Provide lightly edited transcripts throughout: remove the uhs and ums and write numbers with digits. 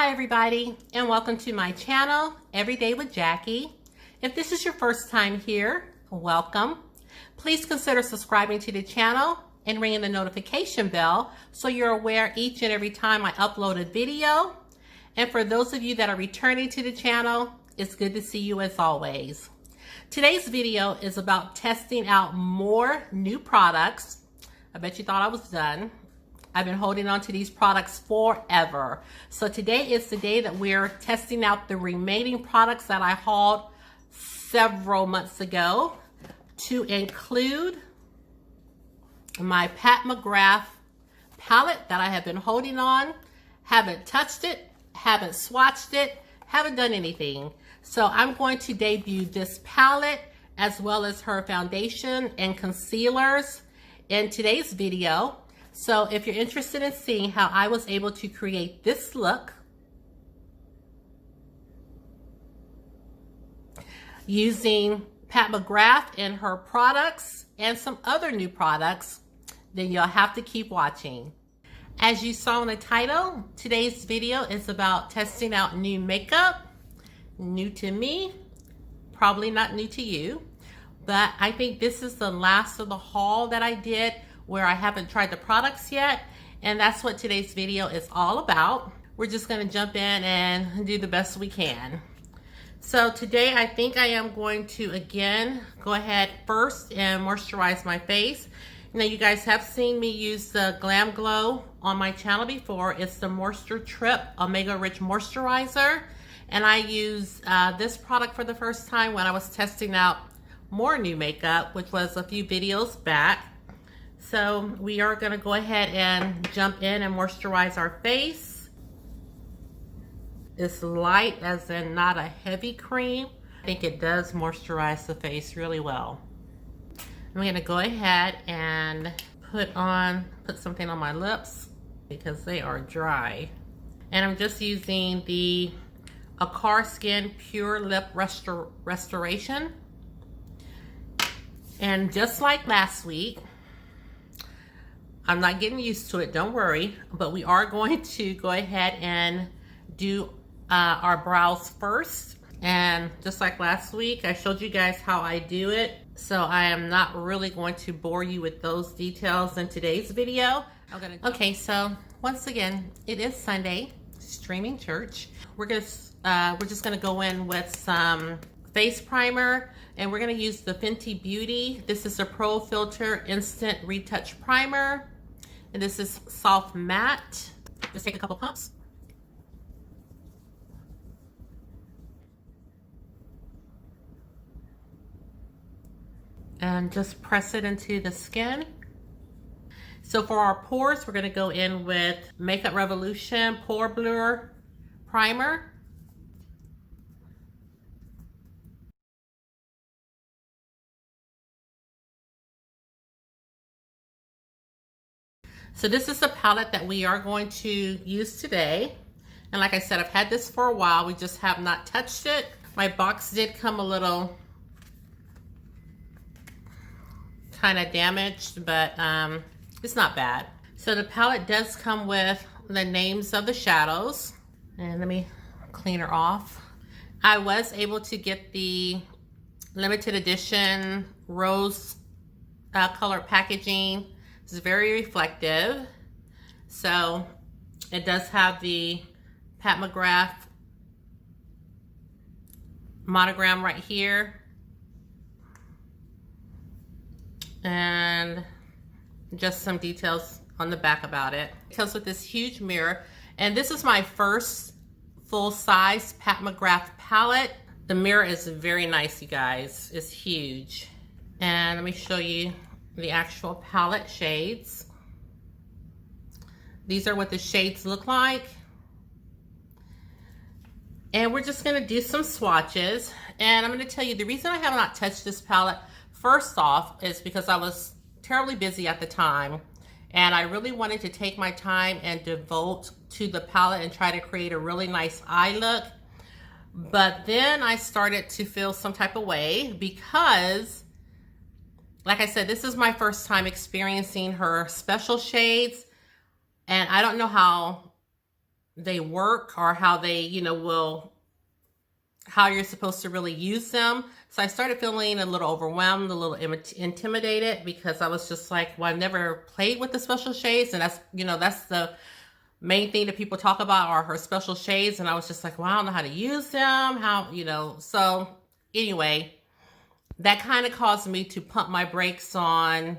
Hi everybody, and welcome to my channel, Everyday with Jackie. If this is your first time here, welcome. Please consider subscribing to the channel and ringing the notification bell so you're aware each and every time I upload a video. And for those of you that are returning to the channel, it's good to see you as always. Today's video is about testing out more new products. I bet you thought I was done. I've been holding on to these products forever. So today is the day that we're testing out the remaining products that I hauled several months ago, to include my Pat Mcgrath palette that I have been holding on. Haven't touched it, haven't swatched it, haven't done anything. So I'm going to debut this palette as well as her foundation and concealers in today's video. So if you're interested in seeing how I was able to create this look using Pat Mcgrath and her products and some other new products, then you'll have to keep watching. As you saw in the title, today's video is about testing out new makeup. New to me, probably not new to you, but I think this is the last of the haul that I did where I haven't tried the products yet, and that's what today's video is all about. We're just gonna jump in and do the best we can. So today I think I am going to again go ahead first and moisturize my face. Now you guys have seen me use the Glam Glow on my channel before. It's the Moisture Trip Omega Rich Moisturizer, and I used this product for the first time when I was testing out more new makeup, which was a few videos back. So we are going to go ahead and jump in and moisturize our face. It's light, as in not a heavy cream. I think it does moisturize the face really well. I'm going to go ahead and put something on my lips because they are dry. And I'm just using the Akar Skin Pure Lip Restoration. And just like last week, I'm not getting used to it, don't worry, but we are going to go ahead and do our brows first. And just like last week, I showed you guys how I do it, so I am not really going to bore you with those details in today's video. Okay, so once again, it is Sunday, streaming church. We're just gonna go in with some face primer, and we're gonna use the Fenty Beauty. This is a Pro Filt'r Instant Retouch Primer. And this is soft matte. Just take a couple pumps. And just press it into the skin. So for our pores, we're gonna go in with Makeup Revolution Pore Blur Primer. So this is the palette that we are going to use today. And like I said, I've had this for a while. We just have not touched it. My box did come a little kind of damaged, but it's not bad. So the palette does come with the names of the shadows. And let me clean her off. I was able to get the limited edition rose colored packaging. It's very reflective. So it does have the Pat Mcgrath monogram right here. And just some details on the back about it. It comes with this huge mirror. And this is my first full-size Pat Mcgrath palette. The mirror is very nice, you guys. It's huge. And let me show you the actual palette shades. These are what the shades look like. And we're just gonna do some swatches. And I'm gonna tell you, the reason I have not touched this palette, first off, is because I was terribly busy at the time. And I really wanted to take my time and devote to the palette and try to create a really nice eye look. But then I started to feel some type of way because, like I said, this is my first time experiencing her special shades, and I don't know how they work or how they, you know, how you're supposed to really use them. So I started feeling a little overwhelmed, a little intimidated, because I was just like, well, I've never played with the special shades. And that's, you know, that's the main thing that people talk about are her special shades. And I was just like, well, I don't know how to use them, how, you know. So anyway, that kind of caused me to pump my brakes on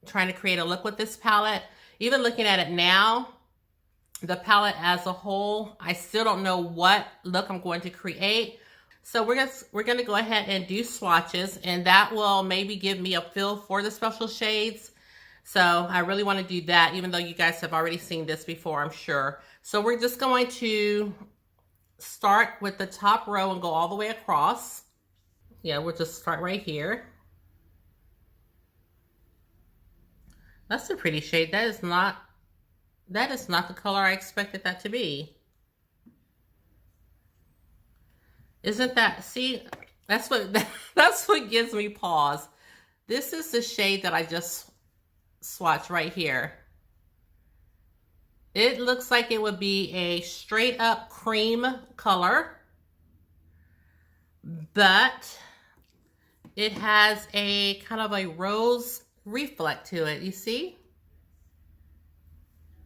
trying to create a look with this palette. Even looking at it now, the palette as a whole, I still don't know what look I'm going to create. So we're going to go ahead and do swatches, and that will maybe give me a feel for the special shades. So I really want to do that, even though you guys have already seen this before, I'm sure. So we're just going to start with the top row and go all the way across. Yeah, we'll just start right here. That's a pretty shade. That is not the color I expected that to be. Isn't that, see, that's what gives me pause. This is the shade that I just swatched right here. It looks like it would be a straight up cream color, but it has a kind of a rose reflect to it, you see?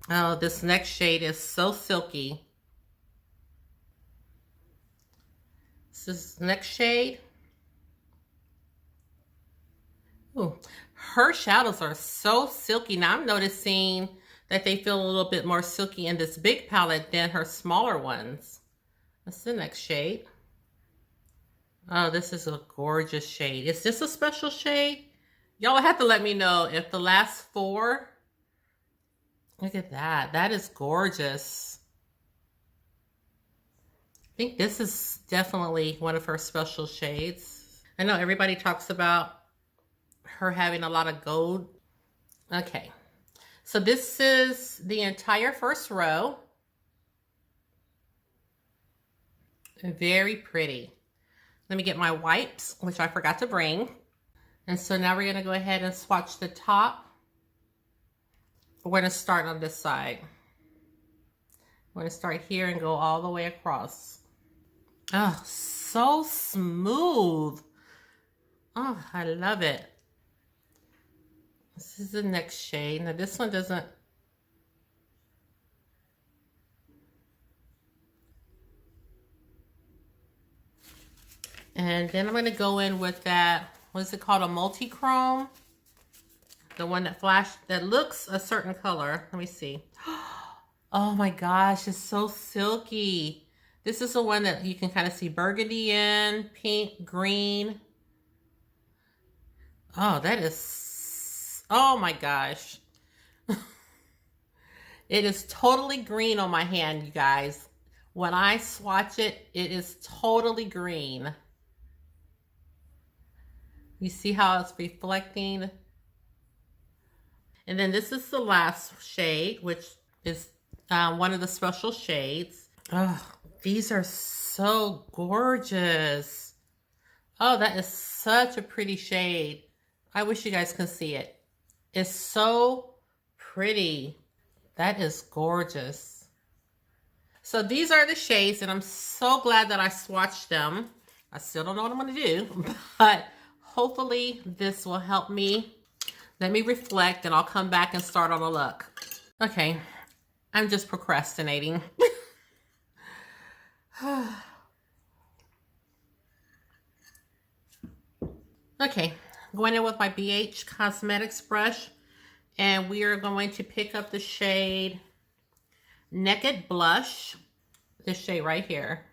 Oh, this next shade is so silky. This next shade. Ooh, her shadows are so silky. Now I'm noticing that they feel a little bit more silky in this big palette than her smaller ones. That's the next shade. Oh, this is a gorgeous shade. Is this a special shade? Y'all have to let me know if the last four. Look at that. That is gorgeous. I think this is definitely one of her special shades. I know everybody talks about her having a lot of gold. Okay. So this is the entire first row. Very pretty. Let me get my wipes, which I forgot to bring. And so now we're going to go ahead and swatch the top. We're going to start on this side. We're going to start here and go all the way across. Oh, so smooth. Oh, I love it. This is the next shade. Now this one doesn't. And then I'm going to go in with that, what is it called? A multi-chrome. The one that flashed, that looks a certain color. Let me see. Oh my gosh, it's so silky. This is the one that you can kind of see burgundy in, pink, green. Oh, that is, oh my gosh. It is totally green on my hand, you guys. When I swatch it, it is totally green. You see how it's reflecting? And then this is the last shade, which is one of the special shades. Oh, these are so gorgeous. Oh, that is such a pretty shade. I wish you guys can see it. It's so pretty. That is gorgeous. So these are the shades, and I'm so glad that I swatched them. I still don't know what I'm going to do, but hopefully this will help me. Let me reflect, and I'll come back and start on a look. Okay, I'm just procrastinating. Okay, going in with my BH Cosmetics brush, and we are going to pick up the shade Naked Blush, this shade right here.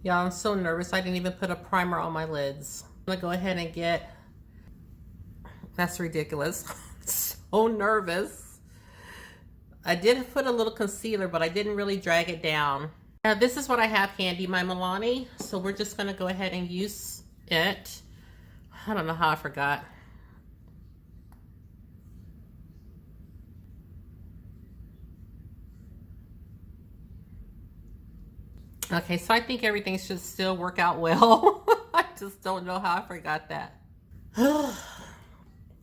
Y'all, I'm so nervous. I didn't even put a primer on my lids. I'm gonna go ahead and get, that's ridiculous. So nervous. I did put a little concealer, but I didn't really drag it down. Now this is what I have handy, my Milani. So we're just gonna go ahead and use it. I don't know how I forgot. Okay, so I think everything should still work out well. I just don't know how I forgot that.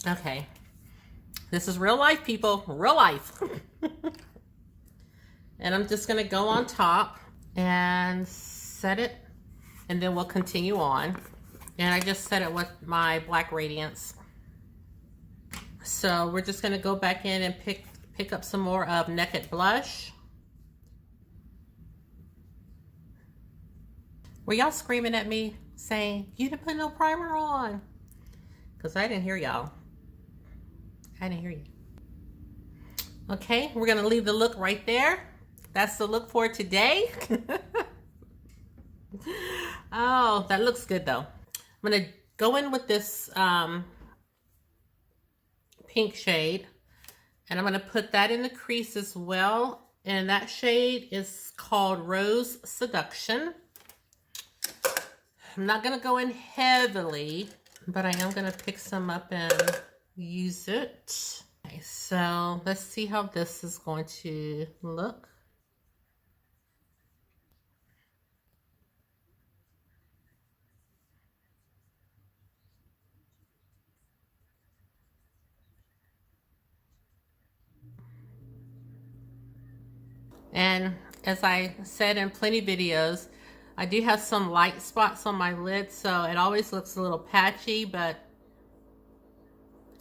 Okay. This is real life, people. Real life. And I'm just going to go on top and set it. And then we'll continue on. And I just set it with my Black Radiance. So we're just going to go back in and pick up some more of Naked Blush. Were y'all screaming at me saying, you didn't put no primer on? Because I didn't hear y'all. I didn't hear you. Okay, we're going to leave the look right there. That's the look for today. Oh, that looks good though. I'm going to go in with this pink shade. And I'm going to put that in the crease as well. And that shade is called Rose Seduction. I'm not going to go in heavily, but I am going to pick some up and use it. Okay, so let's see how this is going to look. And as I said in plenty videos, I do have some light spots on my lid, so it always looks a little patchy, but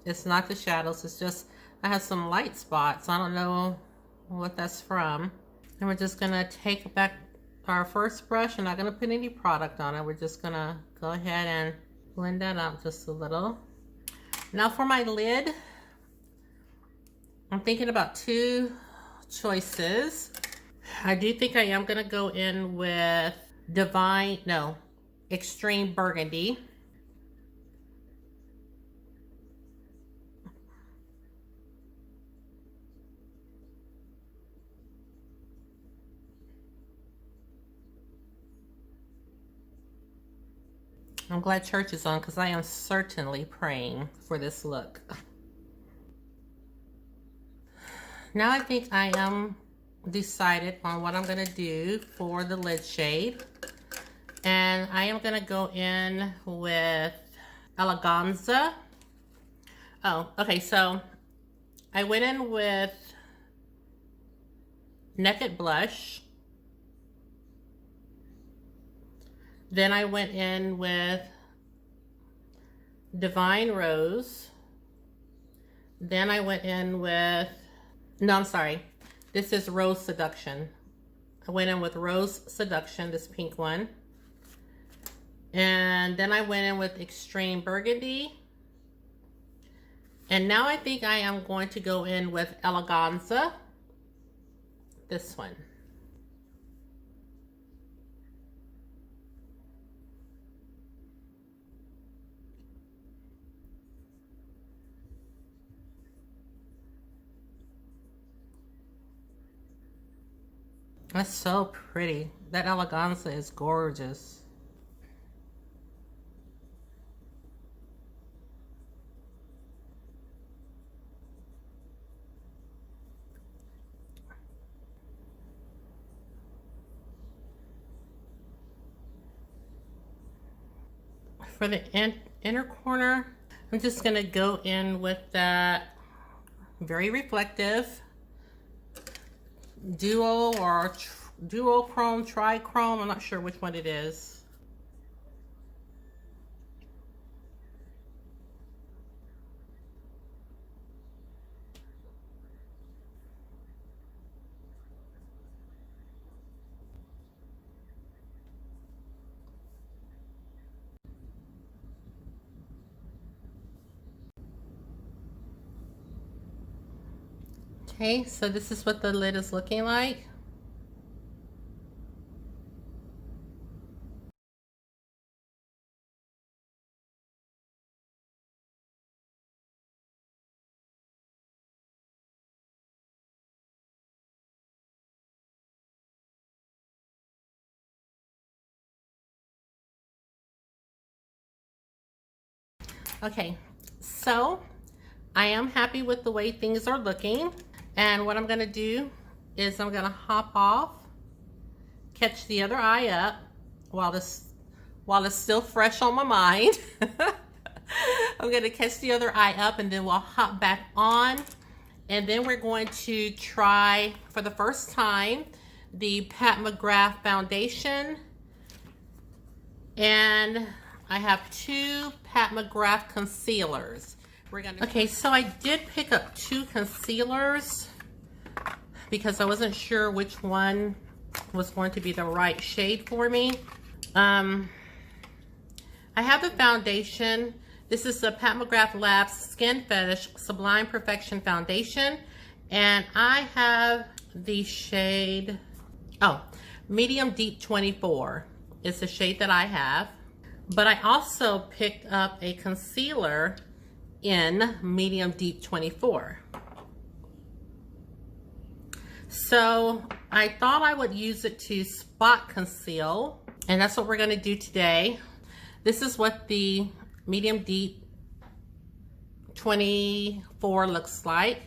it's not the shadows. It's just I have some light spots. I don't know what that's from. And we're just going to take back our first brush. I'm not going to put any product on it. We're just going to go ahead and blend that out just a little. Now for my lid, I'm thinking about two choices. I do think I am going to go in with Extreme Burgundy. I'm glad church is on because I am certainly praying for this look. Now I think I am decided on what I'm going to do for the lid shade. And I am going to go in with Eleganza. Oh, okay, so I went in with Naked Blush. Then I went in with Divine Rose. Then I went in with, no, I'm sorry. This is Rose Seduction. I went in with Rose Seduction, this pink one. And then I went in with Extreme Burgundy. And now I think I am going to go in with Eleganza, this one. That's so pretty. That Eleganza is gorgeous. For the inner corner, I'm just going to go in with that very reflective duo or duochrome, trichrome. I'm not sure which one it is. Okay, so this is what the lid is looking like. Okay, so I am happy with the way things are looking. And what I'm going to do is I'm going to hop off catch the other eye up while it's still fresh on my mind. I'm going to catch the other eye up, and then we'll hop back on. And then we're going to try, for the first time, the Pat McGrath foundation. And I have two Pat McGrath concealers. Okay, so I did pick up two concealers because I wasn't sure which one was going to be the right shade for me. I have the foundation. This is the Pat McGrath Labs Skin Fetish Sublime Perfection Foundation. And I have the shade, Medium Deep 24 is the shade that I have. But I also picked up a concealer in Medium Deep 24. So I thought I would use it to spot conceal, and that's what we're going to do today. This is what the Medium Deep 24 looks like.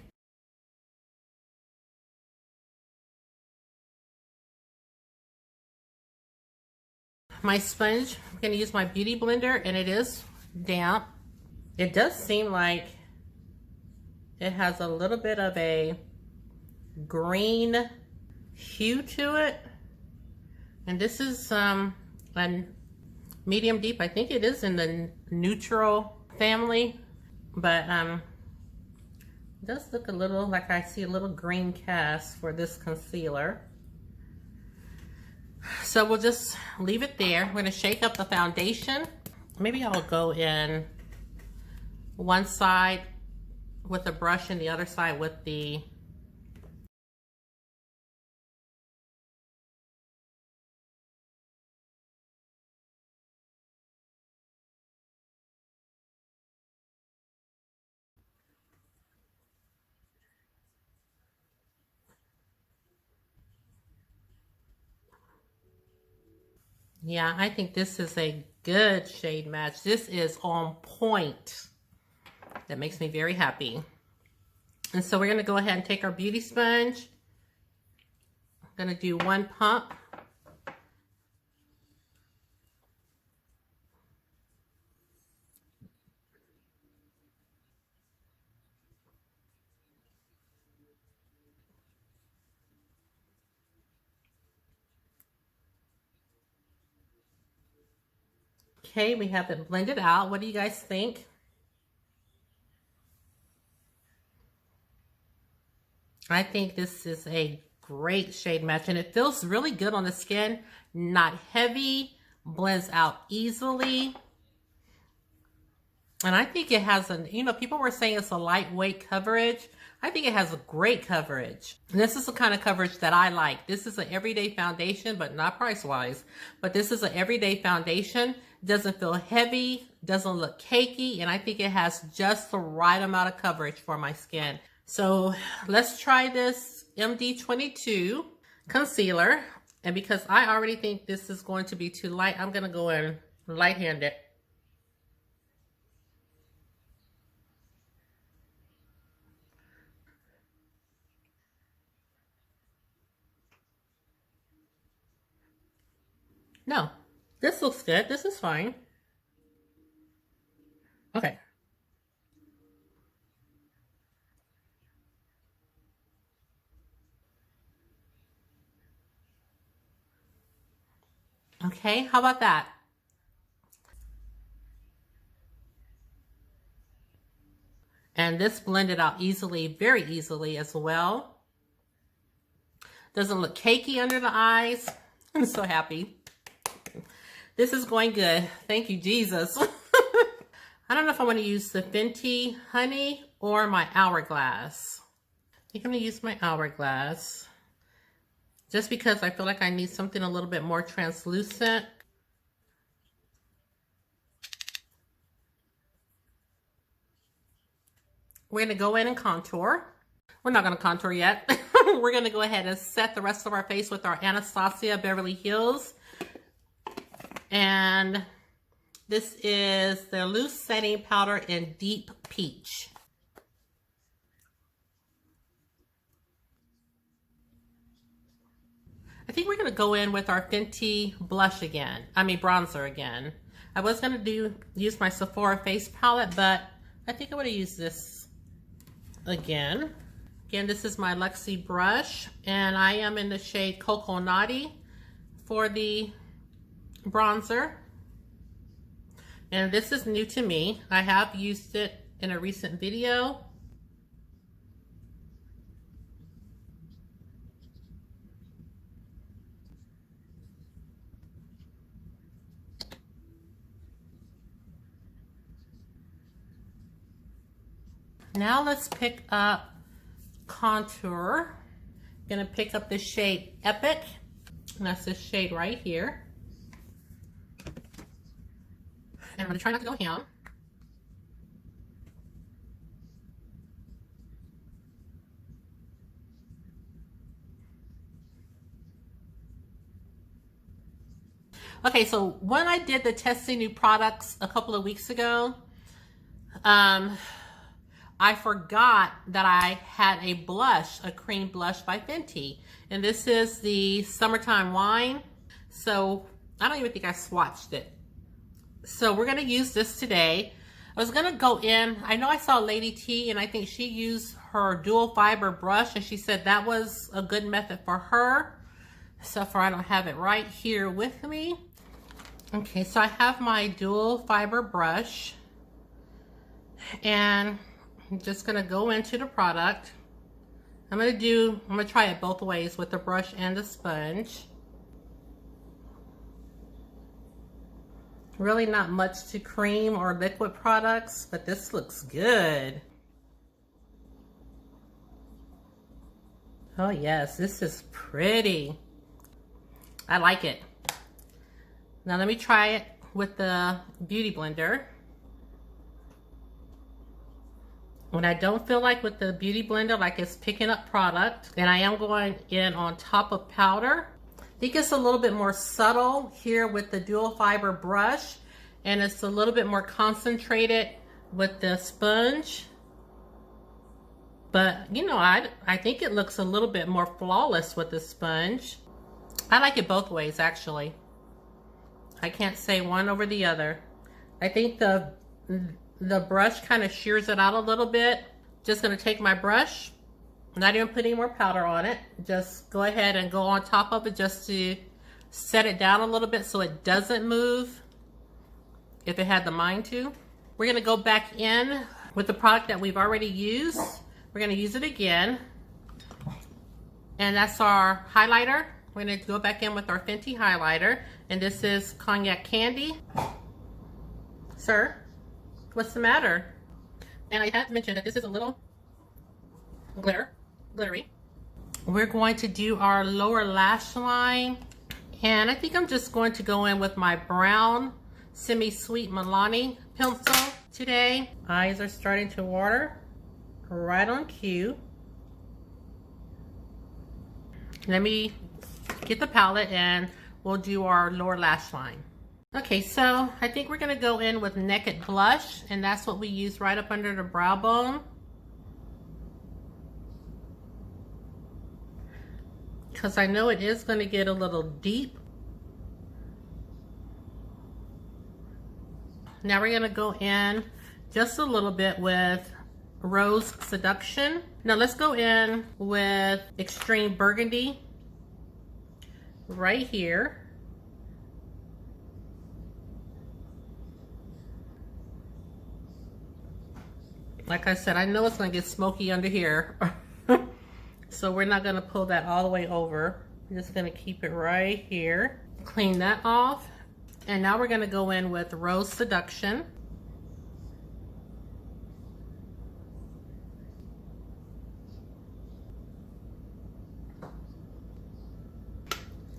My sponge, I'm going to use my beauty blender, and it is damp. It does seem like it has a little bit of a green hue to it. And this is a medium deep. I think it is in the neutral family, but it does look a little like I see a little green cast for this concealer. So we'll just leave it there. We're going to shake up the foundation. Maybe I'll go in one side with a brush and the other side with the Yeah, I think this is a good shade match. This is on point. That makes me very happy. And so we're going to go ahead and take our beauty sponge. I'm going to do one pump. Okay, we have it blended out. What do you guys think? I think this is a great shade match, and it feels really good on the skin. Not heavy, blends out easily. And I think it has people were saying it's a lightweight coverage. I think it has a great coverage. And this is the kind of coverage that I like. This is an everyday foundation, but not price-wise. But this is an everyday foundation. Doesn't feel heavy, doesn't look cakey, and I think it has just the right amount of coverage for my skin. So let's try this MD22 concealer. And because I already think this is going to be too light, I'm going to go in light-handed. No, this looks good. This is fine. Okay. Okay, how about that? And this blended out easily, very easily as well. Doesn't look cakey under the eyes. I'm so happy. This is going good. Thank you, Jesus. I don't know if I want to use the Fenty Honey or my Hourglass. I think I'm going to use my Hourglass. Just because I feel like I need something a little bit more translucent. We're going to go in and contour. We're not going to contour yet. We're going to go ahead and set the rest of our face with our Anastasia Beverly Hills. And this is the loose setting powder in Deep Peach. I think we're going to go in with our Fenty blush again. I mean bronzer again. I was gonna use my Sephora face palette, but I think I'm gonna use this again. Again, this is my Luxie brush, and I am in the shade Cocoa Naughty for the bronzer. And this is new to me. I have used it in a recent video. Now let's pick up contour. I'm gonna pick up the shade Epic, and that's this shade right here. And I'm gonna try not to go ham. Okay, so when I did the testing new products a couple of weeks ago, I forgot that I had a blush, a cream blush by Fenty. And this is the Summertime Wine. So I don't even think I swatched it. So we're gonna use this today. I was gonna go in, I know I saw Lady T, and I think she used her dual fiber brush, and she said that was a good method for her. So far I don't have it right here with me. Okay, so I have my dual fiber brush, and I'm just gonna go into the product. I'm gonna try it both ways with the brush and the sponge. Really not much to cream or liquid products, but this looks good. Oh yes, this is pretty. I like it. Now let me try it with the Beauty Blender. When I don't feel like with the Beauty Blender, like it's picking up product, then I am going in on top of powder. I think it's a little bit more subtle here with the dual fiber brush, and it's a little bit more concentrated with the sponge. But you know, I think it looks a little bit more flawless with the sponge. I like it both ways actually. I can't say one over the other. I think the brush kind of shears it out a little bit. Just gonna take my brush, not even put any more powder on it. Just go ahead and go on top of it just to set it down a little bit so it doesn't move if it had the mind to. We're gonna go back in with the product that we've already used. We're gonna use it again. And that's our highlighter. We're gonna go back in with our Fenty highlighter. And this is Cognac Candy. Sir, what's the matter? And I have to mention that this is a little glittery. We're going to do our lower lash line. And I think I'm just going to go in with my brown semi-sweet Milani pencil today. Eyes are starting to water right on cue. Let me get the palette and we'll do our lower lash line. Okay, so I think we're gonna go in with Naked Blush, and that's what we use right up under the brow bone. Because I know it is gonna get a little deep. Now we're gonna go in just a little bit with Rose Seduction. Now let's go in with Extreme Burgundy right here. Like I said, I know it's gonna get smoky under here. So we're not gonna pull that all the way over. We're just gonna keep it right here. Clean that off. And now we're gonna go in with Rose Seduction.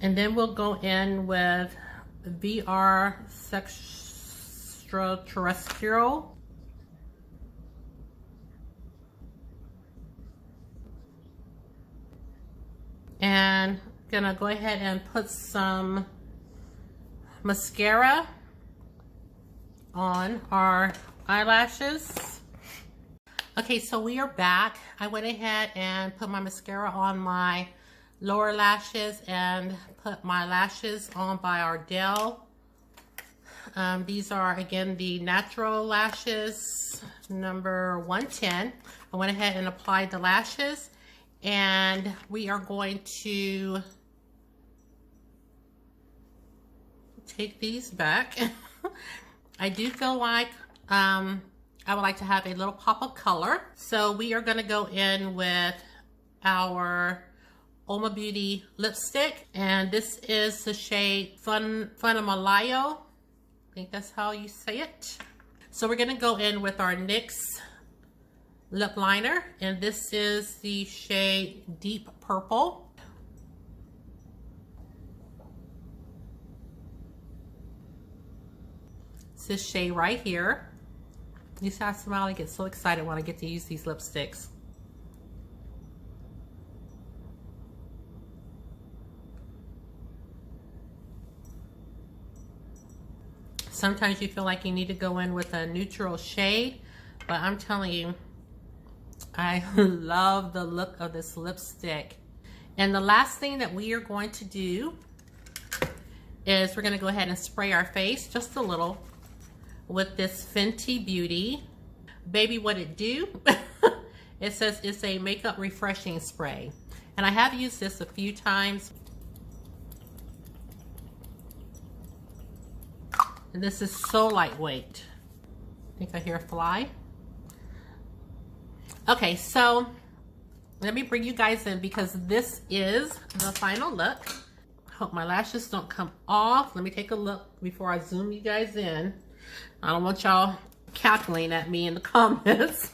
And then we'll go in with VR Extraterrestrial. And gonna go ahead and put some mascara on our eyelashes. Okay, so we are back. I went ahead and put my mascara on my lower lashes and put my lashes on by Ardell. These are, again, the natural lashes, number 110. I went ahead and applied the lashes, and we are going to take these back. I do feel like I would like to have a little pop of color. So we are going to go in with our Uoma Beauty lipstick, and this is the shade Funamalayo. I think that's how you say it. So we're going to go in with our NYX lip liner, and this is the shade Deep Purple. It's this shade right here. You see how I smile? I get so excited when I get to use these lipsticks. Sometimes you feel like you need to go in with a neutral shade, but I'm telling you, I love the look of this lipstick. And the last thing that we are going to do is we're going to go ahead and spray our face just a little with this Fenty Beauty Baby What It Do. It says it's a makeup refreshing spray, and I have used this a few times. And this is so lightweight. I think I hear a fly. Okay, so let me bring you guys in because this is the final look. I hope my lashes don't come off. Let me take a look before I zoom you guys in. I don't want y'all calculating at me in the comments.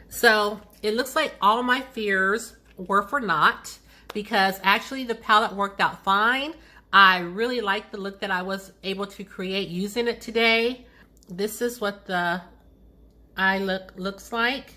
So it looks like all my fears were for naught, because actually the palette worked out fine. I really like the look that I was able to create using it today. This is what the eye look looks like.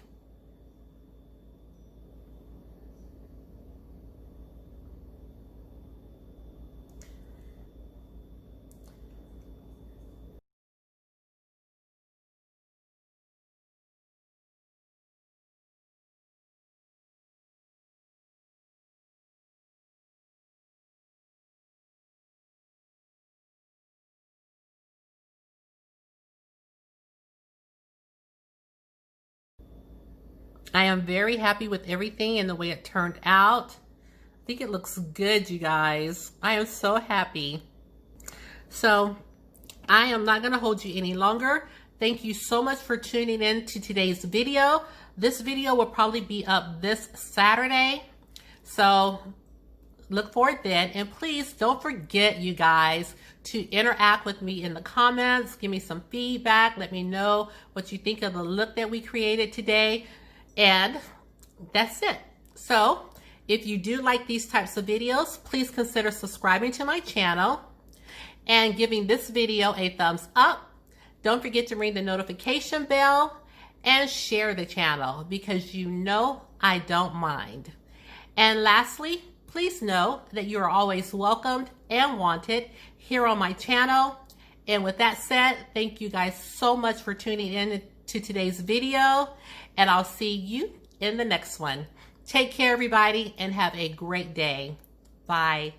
I am very happy with everything and the way it turned out. I think it looks good, you guys. I am so happy. So I am not going to hold you any longer. Thank you so much for tuning in to today's video. This video will probably be up this Saturday, so look for it then. And please don't forget, you guys, to interact with me in the comments. Give me some feedback. Let me know what you think of the look that we created today. And that's it. So if you do like these types of videos, please consider subscribing to my channel and giving this video a thumbs up. Don't forget to ring the notification bell and share the channel, because you know I don't mind. And lastly, please know that you are always welcomed and wanted here on my channel. And with that said, thank you guys so much for tuning in to today's video, and I'll see you in the next one. Take care, everybody, and have a great day. Bye.